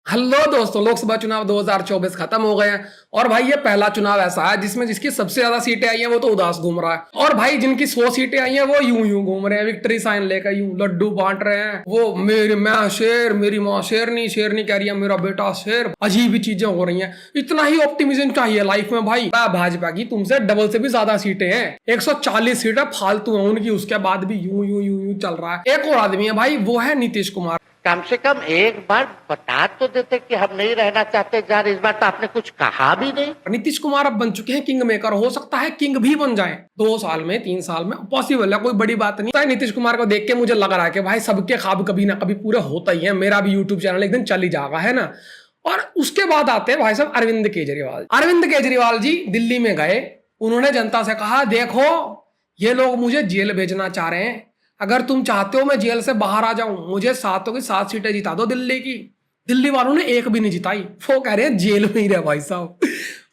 Hello दोस्तों, लोकसभा चुनाव 2024 खत्म हो गए हैं और भाई ये पहला चुनाव ऐसा है जिसमें जिसकी सबसे ज्यादा सीटें आई हैं वो तो उदास घूम रहा है और भाई जिनकी 100 सीटें आई हैं वो यूं यूं घूम रहे हैं, विक्ट्री साइन लेकर यूं लड्डू बांट रहे हैं। वो मैं शेर, मेरी माँ शेरनी, शेरनी कह रही है मेरा बेटा शेर। अजीब ही चीजें हो रही हैं। इतना ही ऑप्टिमिज्म चाहिए लाइफ में भाई। भाजपा की तुमसे डबल से भी ज्यादा सीटें हैं, 140 सीटें फालतू है उनकी, उसके बाद भी यूं यूं यूं यूं चल रहा है। एक और आदमी है भाई, वो है नीतीश कुमार। कम से कम एक बार बता तो देते कि हम नहीं रहना चाहते यार। इस बार तो आपने कुछ कहा भी नहीं। नीतीश कुमार अब बन चुके हैं किंग मेकर, हो सकता है किंग भी बन जाए 2 साल में 3 साल में, पॉसिबल है, कोई बड़ी बात नहीं। नीतीश कुमार को देख के मुझे लग रहा है कि भाई सबके ख्वाब कभी ना कभी पूरे होता ही है। मेरा भी यूट्यूब चैनल एक दिन चल ही जाएगा, है ना। और उसके बाद आते हैं भाई साहब अरविंद केजरीवाल। अरविंद केजरीवाल जी दिल्ली में गए, उन्होंने जनता से कहा देखो ये लोग मुझे जेल भेजना चाह रहे हैं, अगर तुम चाहते हो मैं जेल से बाहर आ जाऊं, मुझे 7 की 7 सीटें जिता दो दिल्ली की। दिल्ली वालों ने एक भी नहीं जिताई, वो कह रहे हैं जेल में ही रहे भाई साहब।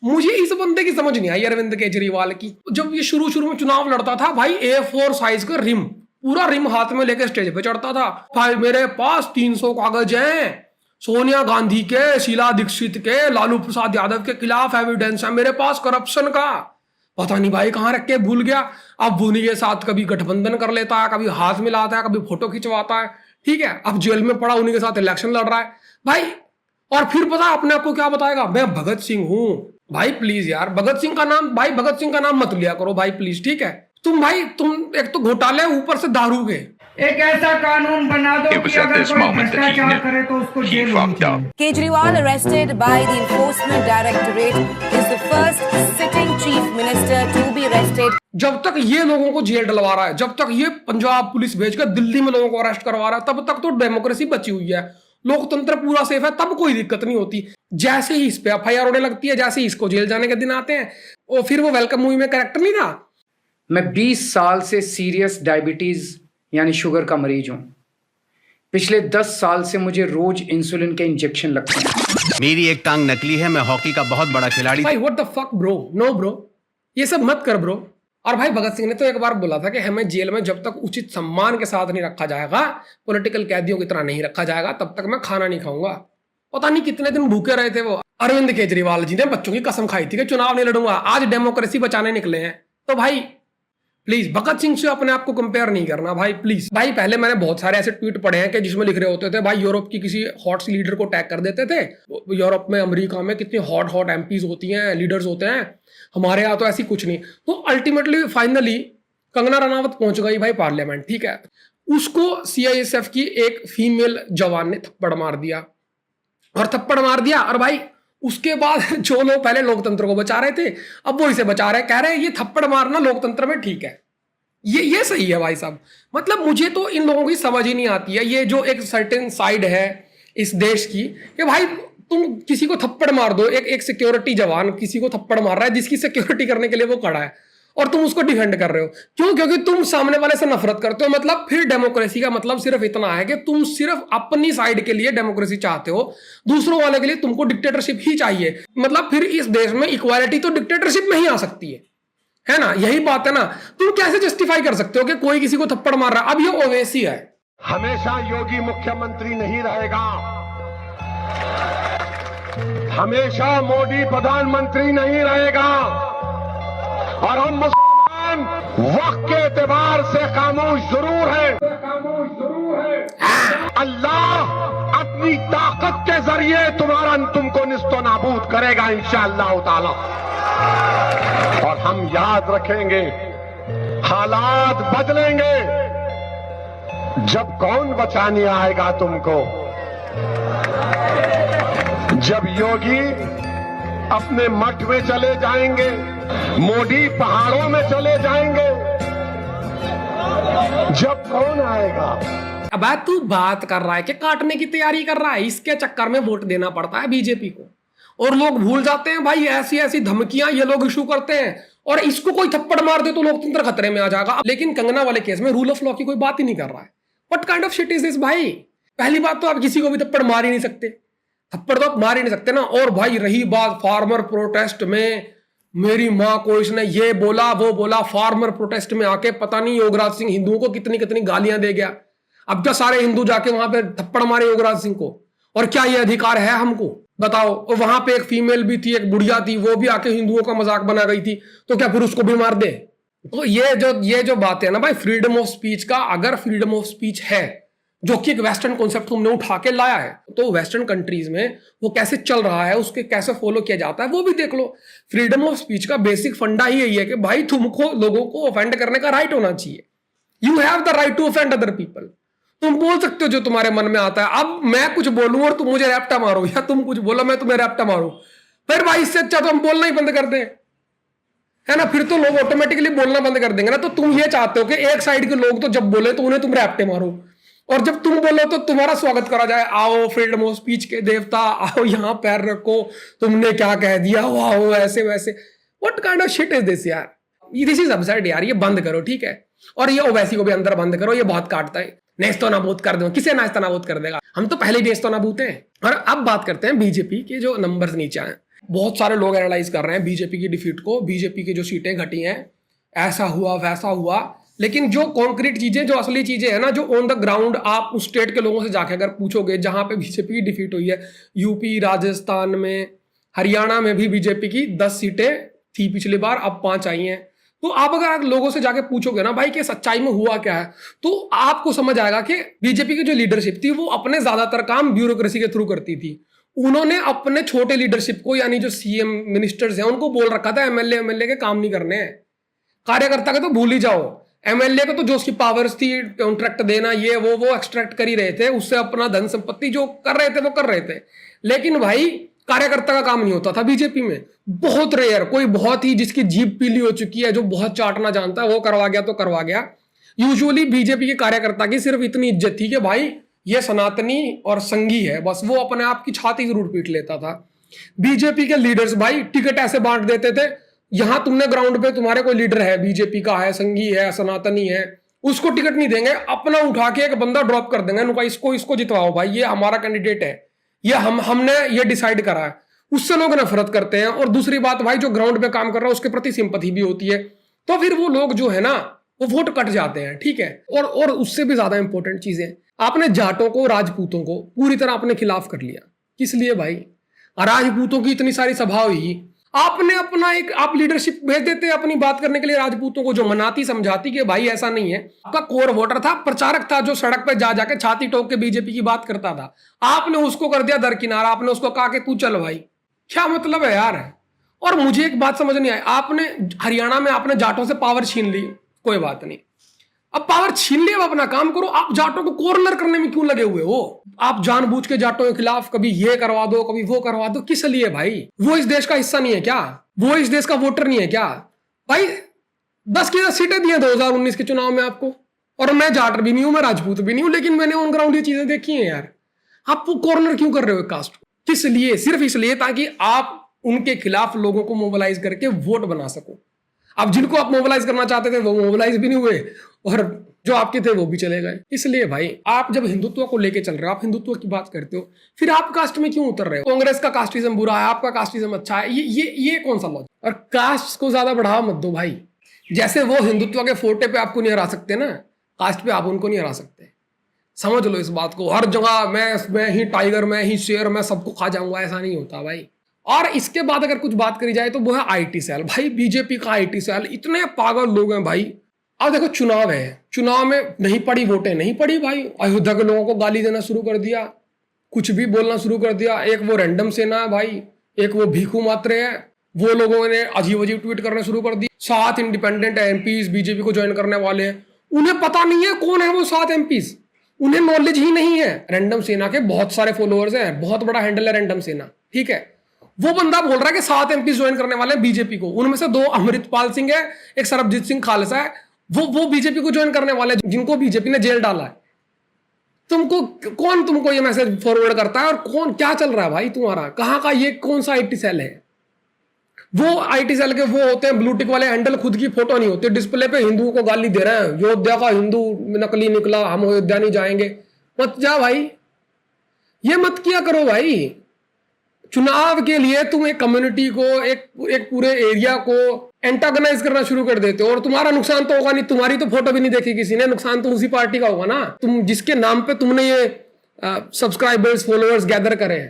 मुझे इस बंदे की समझ नहीं आई अरविंद केजरीवाल की। जब ये शुरू में चुनाव लड़ता था भाई, A4 साइज का रिम, पूरा रिम हाथ में लेकर स्टेज पे चढ़ता था। भाई मेरे पास 300 कागज हैं, सोनिया गांधी के, शीला दीक्षित के, लालू प्रसाद यादव के खिलाफ एविडेंस है मेरे पास करप्शन का। पता नहीं भाई कहां रख के भूल गया। अब उन्हीं के साथ कभी गठबंधन कर लेता है, कभी हाथ मिलाता है, कभी फोटो खिंचवाता है, ठीक है। अब जेल में पड़ा, उन्हीं के साथ इलेक्शन लड़ रहा है भाई। और फिर पता अपने आप को क्या बताएगा, मैं भगत सिंह हूं। भाई प्लीज यार, भगत सिंह का नाम मत लिया करो भाई प्लीज, ठीक है। तुम एक तो घोटाले, ऊपर से दारू के। एक ऐसा कानून बना दो कि अगर कोई भ्रष्टाचार करे तो उसको जेल होनी चाहिए। Kejriwal arrested by the Enforcement Directorate is the first sitting chief minister to be arrested. जब तक ये लोगों को जेल डलवा रहा है, जब तक ये पंजाब पुलिस भेजकर दिल्ली में लोगों को अरेस्ट करवा रहा है, तब तक तो डेमोक्रेसी बची हुई है, लोकतंत्र पूरा सेफ है, तब कोई दिक्कत नहीं होती। जैसे ही इस पे FIR होने लगती है, जैसे ही इसको जेल जाने के दिन आते हैं, और फिर वो वेलकम मूवी में कैरेक्टर नहीं था। मैं 20 साल से सीरियस डायबिटीज यानी शुगर का मरीज हूं। पिछले 10 साल से मुझे रोज इंसुलिन के इंजेक्शन लगते हैं। मेरी एक टांग नकली है, मैं हॉकी का बहुत बड़ा खिलाड़ी। भाई what the fuck bro, no bro, ये सब मत कर ब्रो। और भाई भगत सिंह ने तो एक बार बोला था कि हमें जेल में जब तक उचित सम्मान के साथ नहीं रखा जाएगा, पॉलिटिकल कैदियों की तरह नहीं रखा जाएगा, तब तक मैं खाना नहीं खाऊंगा। पता नहीं कितने दिन भूखे रहे थे वो। अरविंद केजरीवाल जी ने बच्चों की कसम खाई थी कि चुनाव नहीं लड़ूंगा, आज डेमोक्रेसी बचाने निकले हैं। तो भाई प्लीज भगत सिंह से अपने आप को कंपेयर नहीं करना भाई प्लीज। भाई पहले मैंने बहुत सारे ऐसे ट्वीट पढ़े हैं कि जिसमें लिख रहे होते थे भाई यूरोप की किसी हॉट सी लीडर को टैग कर देते थे। यूरोप में, अमेरिका में कितनी हॉट MPs होती हैं, लीडर्स होते हैं, हमारे यहाँ तो ऐसी कुछ नहीं। तो अल्टीमेटली फाइनली कंगना रनावत पहुंच गई भाई पार्लियामेंट, ठीक है। उसको CISF की एक फीमेल जवान ने थप्पड़ मार दिया, और भाई उसके बाद जो लोग पहले लोकतंत्र को बचा रहे थे, अब वो इसे बचा रहे, कह रहे हैं ये थप्पड़ मारना लोकतंत्र में ठीक है, ये सही है भाई साहब। मतलब मुझे तो इन लोगों की समझ ही नहीं आती है, ये जो एक सर्टेन साइड है इस देश की, कि भाई तुम किसी को थप्पड़ मार दो, एक सिक्योरिटी जवान किसी को थप्पड़ मार रहा है जिसकी सिक्योरिटी करने के लिए वो खड़ा है, और तुम उसको डिफेंड कर रहे हो। क्यों? क्योंकि तुम सामने वाले से नफरत करते हो। मतलब फिर डेमोक्रेसी का मतलब सिर्फ इतना है कि तुम सिर्फ अपनी साइड के लिए डेमोक्रेसी चाहते हो, दूसरों वाले के लिए तुमको डिक्टेटरशिप ही चाहिए। मतलब फिर इस देश में इक्वालिटी तो डिक्टेटरशिप में ही आ सकती है ना। यही बात है ना। तुम कैसे जस्टिफाई कर सकते हो कि कोई किसी को थप्पड़ मार रहा है? अब ये ओवैसी है। हमेशा योगी मुख्यमंत्री नहीं रहेगा, हमेशा मोदी प्रधानमंत्री नहीं रहेगा, और हम मुसलमान वक्त के एतबार से खामोश जरूर है। अल्लाह अपनी ताकत के जरिए तुमको निस्तो नाबूद करेगा इंशाअल्लाह ताला। और हम याद रखेंगे, हालात बदलेंगे, जब कौन बचाने आएगा तुमको? जब योगी अपने मठ में चले जाएंगे, मोदी पहाड़ों में चले जाएंगे, जब कौन आएगा? अब तू बात कर रहा है कि काटने की तैयारी कर रहा है, इसके चक्कर में वोट देना पड़ता है बीजेपी को, और लोग भूल जाते हैं भाई ऐसी ऐसी धमकियां ये लोग इशू करते हैं, और इसको कोई थप्पड़ मार दे तो लोकतंत्र खतरे में आ जाएगा। लेकिन कंगना वाले केस में रूल ऑफ लॉ की कोई बात ही नहीं कर रहा है। What kind of shit is this भाई? पहली बात तो आप किसी को भी थप्पड़ मार ही नहीं सकते, थप्पड़ तो आप मार ही नहीं सकते ना। और भाई रही बात फार्मर प्रोटेस्ट में, मेरी माँ को इसने ये बोला वो बोला, फार्मर प्रोटेस्ट में आके पता नहीं योगराज सिंह हिंदुओं को कितनी कितनी गालियां दे गया। अब क्या सारे हिंदू जाके वहां पे थप्पड़ मारे योगराज सिंह को? और क्या ये अधिकार है हमको? बताओ। और वहां पे एक फीमेल भी थी, एक बुढ़िया थी, वो भी आके हिंदुओं का मजाक बना गई थी, तो क्या फिर उसको भी मार दे? तो ये जो बात है ना भाई, फ्रीडम ऑफ स्पीच का, अगर फ्रीडम ऑफ स्पीच है, जो कि एक वेस्टर्न कॉन्सेप्ट तुमने उठा के लाया है, तो वेस्टर्न कंट्रीज में वो कैसे चल रहा है, उसके कैसे फॉलो किया जाता है, वो भी देख लो। फ्रीडम ऑफ स्पीच का बेसिक फंडा ही यही है कि भाई तुमको लोगों को ऑफेंड करने का राइट होना चाहिए। You have the right to offend other people. तुम बोल सकते हो जो तुम्हारे मन में आता है। अब मैं कुछ बोलूं और तुम मुझे रैप्टा मारो, या तुम कुछ बोलो मैं तुम्हें रैप्टा मारूं, फिर भाई इससे अच्छा तो हम बोलना ही बंद कर दें, है ना? फिर तो लोग ऑटोमेटिकली बोलना बंद कर देंगे ना। तो तुम ये चाहते हो कि एक साइड के लोग तो जब बोले तो उन्हें तुम रैप्टे मारो, और जब तुम बोलो तो तुम्हारा स्वागत करा जाए, आओ फ्रीडम ऑफ स्पीच के देवता, आओ यहाँ पैर रखो, तुमने क्या कह दिया, वाह ऐसे वैसे। What kind of shit is this यार? दिस इज अपसेट यार, ये बंद करो, ठीक है? और ये ओवैसी को भी अंदर बंद करो, ये बहुत काटता है। नेस्तो नाबूद कर दो, किसे नाश्ता नाबूद कर देगा? हम तो पहले ही नेस्तो नाबूद हैं। और अब बात करते हैं बीजेपी के जो नंबर्स नीचे आए। बहुत सारे लोग एनालाइज कर रहे हैं बीजेपी की डिफीट को, बीजेपी की जो सीटें घटी हैं, ऐसा हुआ वैसा हुआ। लेकिन जो कॉन्क्रीट चीजें, जो असली चीजें है ना, जो ऑन द ग्राउंड आप उस स्टेट के लोगों से जाके अगर पूछोगे जहां पे बीजेपी की डिफीट हुई है, यूपी, राजस्थान में, हरियाणा में भी बीजेपी की 10 सीटें थी पिछली बार, अब 5 आई हैं। तो आप अगर लोगों से जाके पूछोगे ना भाई कि सच्चाई में हुआ क्या है, तो आपको समझ आएगा कि बीजेपी की जो लीडरशिप थी वो अपने ज्यादातर काम ब्यूरोक्रेसी के थ्रू करती थी। उन्होंने अपने छोटे लीडरशिप को, यानी जो सीएम मिनिस्टर्स हैं, उनको बोल रखा था एमएलए के काम नहीं करने हैं, कार्यकर्ता के तो भूल ही जाओ। एमएलए को तो जो उसकी पावर्स थी, कॉन्ट्रैक्ट देना, ये वो एक्सट्रैक्ट कर ही रहे थे, उससे अपना धन संपत्ति जो कर रहे थे वो कर रहे थे। लेकिन भाई कार्यकर्ता का काम नहीं होता था बीजेपी में। बहुत रेयर, कोई बहुत ही जिसकी जीभ पीली हो चुकी है, जो बहुत चाटना जानता है, वो करवा गया तो करवा गया। यूजुअली बीजेपी के कार्यकर्ता की सिर्फ इतनी इज्जत थी कि भाई ये सनातनी और संघी है, बस वो अपने आप की छाती जरूर पीट लेता था। बीजेपी के लीडर्स भाई टिकट ऐसे बांट देते थे, यहां तुमने ग्राउंड पे तुम्हारे कोई लीडर है, बीजेपी का है, संघी है, सनातनी है, उसको टिकट नहीं देंगे, अपना उठा के एक बंदा ड्रॉप कर देंगे, भाई इसको जितवाओ, भाई ये हमारा कैंडिडेट है, ये हमने ये डिसाइड करा है। उससे लोग नफरत करते हैं। और दूसरी बात भाई, जो ग्राउंड पे काम कर रहा है उसके प्रति सिंपैथी भी होती है, तो फिर वो लोग जो है ना वो वोट कट जाते हैं, ठीक है? और उससे भी ज्यादा इंपॉर्टेंट चीजें, आपने जाटों को, राजपूतों को पूरी तरह अपने खिलाफ कर लिया। किस लिए भाई? राजपूतों की इतनी सारी सभा हुई, आपने अपना एक आप लीडरशिप भेज देते अपनी बात करने के लिए राजपूतों को, जो मनाती समझाती कि भाई ऐसा नहीं है। आपका कोर वोटर था, प्रचारक था, जो सड़क पे जा जाके छाती ठोक के बीजेपी की बात करता था, आपने उसको कर दिया दरकिनार। आपने उसको कहा कि तू चल भाई, क्या मतलब है यार? और मुझे एक बात समझ नहीं आई, आपने हरियाणा में आपने जाटों से पावर छीन ली, कोई बात नहीं, अब पावर छीन लिया, अब अपना काम करो। आप जाटों को कॉर्नर करने में क्यों लगे हुए हो? आप जानबूझ के जाटों के खिलाफ कभी ये करवा दो, कभी वो करवा दो, किस लिए भाई? वो इस देश का हिस्सा नहीं है क्या? वो इस देश का वोटर नहीं है क्या भाई? 10 की 10 सीटें दी हैं 2019 के चुनाव में आपको, और मैं जाट भी नहीं हूं, मैं राजपूत भी नहीं हूं, लेकिन मैंने ऑन ग्राउंड ये चीजें देखी हैं यार। आप वो कॉर्नर क्यों कर रहे हो कास्ट को? किस लिए? सिर्फ इसलिए ताकि आप उनके खिलाफ लोगों को मोबिलाइज करके वोट बना सको। अब जिनको आप मोबिलाइज करना चाहते थे वो मोबिलाइज भी नहीं हुए, और जो आपके थे वो भी चले गए। इसलिए भाई, आप जब हिंदुत्व को लेके चल रहे हो, आप हिंदुत्व की बात करते हो, फिर आप कास्ट में क्यों उतर रहे हो? कांग्रेस का कास्टिज्म बुरा है, आपका कास्टिज्म अच्छा है, ये कौन सा लॉजिक? और कास्ट को ज्यादा बढ़ावा मत दो भाई। जैसे वो हिंदुत्व के फोटे पे आपको नहीं हरा सकते ना, कास्ट पे आप उनको नहीं हरा सकते। समझ लो इस बात को। हर जगह मैं ही टाइगर, मैं ही शेर, मैं सबको खा जाऊंगा, ऐसा नहीं होता भाई। और इसके बाद अगर कुछ बात करी जाए तो वो है आईटी सेल। भाई बीजेपी का आईटी सेल, इतने पागल लोग हैं भाई। अब देखो चुनाव है, चुनाव में नहीं पड़ी वोटें, नहीं पड़ी भाई, अयोध्या के लोगों को गाली देना शुरू कर दिया, कुछ भी बोलना शुरू कर दिया। एक वो रैंडम सेना है भाई, एक वो भीखू मात्रे है, वो लोगों ने अजीब अजीब ट्वीट करने शुरू कर दी। 7 इंडिपेंडेंट एमपीज बीजेपी को ज्वाइन करने वाले हैं, उन्हें पता नहीं है कौन है वो 7 एमपीज, उन्हें नॉलेज ही नहीं है। रैंडम सेना के बहुत सारे फॉलोअर्स हैं, बहुत बड़ा हैंडल है रैंडम सेना, ठीक है? वो बंदा बोल रहा है कि 7 एमपीज ज्वाइन करने वाले हैं बीजेपी को, उनमें से 2 अमृतपाल सिंह है, एक सरबजीत सिंह खालसा है, वो बीजेपी को ज्वाइन करने वाले हैं, जिनको बीजेपी ने जेल डाला है। तुमको ये मैसेज फॉरवर्ड करता है? और कौन, क्या चल रहा है भाई तुम्हारा? कहाँ का ये कौन सा आईटी सेल है? वो आईटी सेल के वो होते हैं ब्लू टिक वाले हैंडल, खुद की फोटो नहीं होती, डिस्प्ले पे हिंदुओं को गाली दे रहे हैं, अयोध्या का हिंदू नकली निकला, हम अयोध्या नहीं जाएंगे। मत जा भाई, ये मत किया करो भाई। चुनाव के लिए तुम एक कम्युनिटी को, एक पूरे एरिया को एंटागनाइज करना शुरू कर देते हो, और तुम्हारा नुकसान तो होगा नहीं, तुम्हारी तो फोटो भी नहीं देखी किसी ने, नुकसान तो उसी पार्टी का होगा ना। तुम जिसके नाम पे तुमने ये सब्सक्राइबर्स फॉलोअर्स गैदर करें।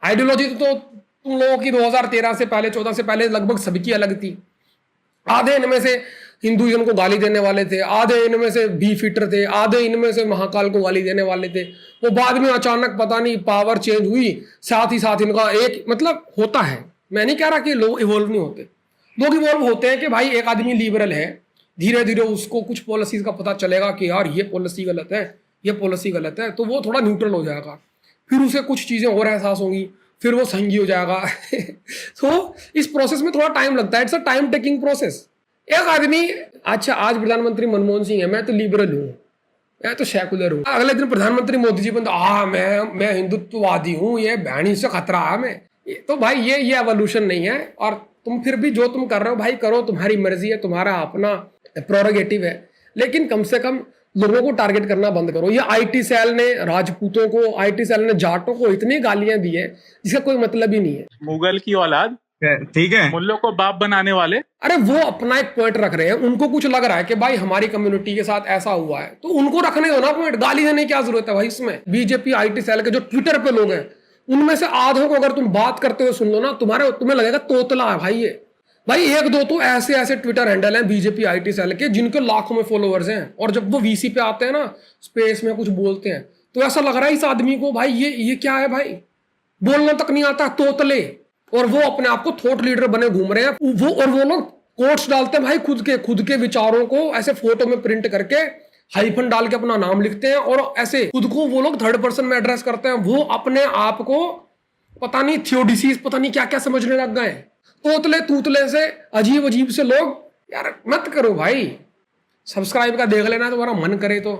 आइडियोलॉजी तो तुम लोगों की 2013 से पहले 14 से पहले लगभग सबकी अलग थी। आधे इनमें से हिंदुइज्म को गाली देने वाले थे, आधे इनमें से बीफ ईटर थे, आधे इनमें से महाकाल को गाली देने वाले थे। वो बाद में अचानक पता नहीं पावर चेंज हुई, साथ ही साथ इनका एक मतलब होता है। मैं नहीं कह रहा कि लोग इवॉल्व नहीं होते, लोग इवॉल्व होते हैं कि भाई एक आदमी लिबरल है, धीरे धीरे उसको कुछ पॉलिसीज का पता चलेगा कि यार ये पॉलिसी गलत है, ये पॉलिसी गलत है, तो वो थोड़ा न्यूट्रल हो जाएगा। फिर उसे कुछ चीज़ें और एहसास होंगी, फिर वो संगी हो जाएगा। तो इस प्रोसेस में थोड़ा टाइम लगता है, it's a time taking process. एक आदमी अच्छा आज प्रधानमंत्री मनमोहन सिंह है, मैं तो लिबरल हूँ, मैं तो सेकुलर हूँ, अगले दिन प्रधानमंत्री मोदी जी बनता मैं हिंदुत्ववादी हूँ, ये बहनी से खतरा है मैं। तो भाई ये एवोल्यूशन नहीं है। और तुम फिर भी जो तुम कर रहे हो भाई करो, तुम्हारी मर्जी है, तुम्हारा अपना प्रोरोगेटिव है, लेकिन कम से कम लोगों को टारगेट करना बंद करो। ये आईटी सेल ने राजपूतों को, आईटी सेल ने जाटों को इतनी गालियां दी है जिसका कोई मतलब ही नहीं है। मुगल की औलाद, ठीक है, मुल्लों को बाप बनाने वाले। अरे वो अपना एक पॉइंट रख रहे हैं, उनको कुछ लग रहा है कि भाई हमारी कम्युनिटी के साथ ऐसा हुआ है, तो उनको रखने दो ना पॉइंट, गाली देने की क्या जरूरत है भाई इसमें। बीजेपी आईटी सेल के जो ट्विटर पे लोग हैं उनमें से आधों को अगर तुम बात करते हुए सुन लो ना, तुम्हें लगेगा तोतला है भाई ये। भाई एक दो तो ऐसे ट्विटर हैंडल हैं बीजेपी आईटी सेल के जिनके लाखों में फॉलोअर्स हैं, और जब वो वीसी पे आते हैं ना, स्पेस में कुछ बोलते हैं, तो ऐसा लग रहा है इस आदमी को भाई ये क्या है भाई, बोलना तक नहीं आता, तोतले। और वो अपने आप को थॉट लीडर बने घूम रहे हैं। वो लोग कोट्स डालते हैं भाई, खुद के विचारों को ऐसे फोटो में प्रिंट करके हाइफन डाल के अपना नाम लिखते हैं, और ऐसे खुद को वो लोग थर्ड पर्सन में एड्रेस करते हैं। वो अपने आप को पता नहीं थियोडिसीज पता नहीं क्या क्या समझने लग गए। तोतले तूतले से अजीब से लोग, यार मत करो भाई। सब्सक्राइब का देख लेना तुम्हारा मन करे तो।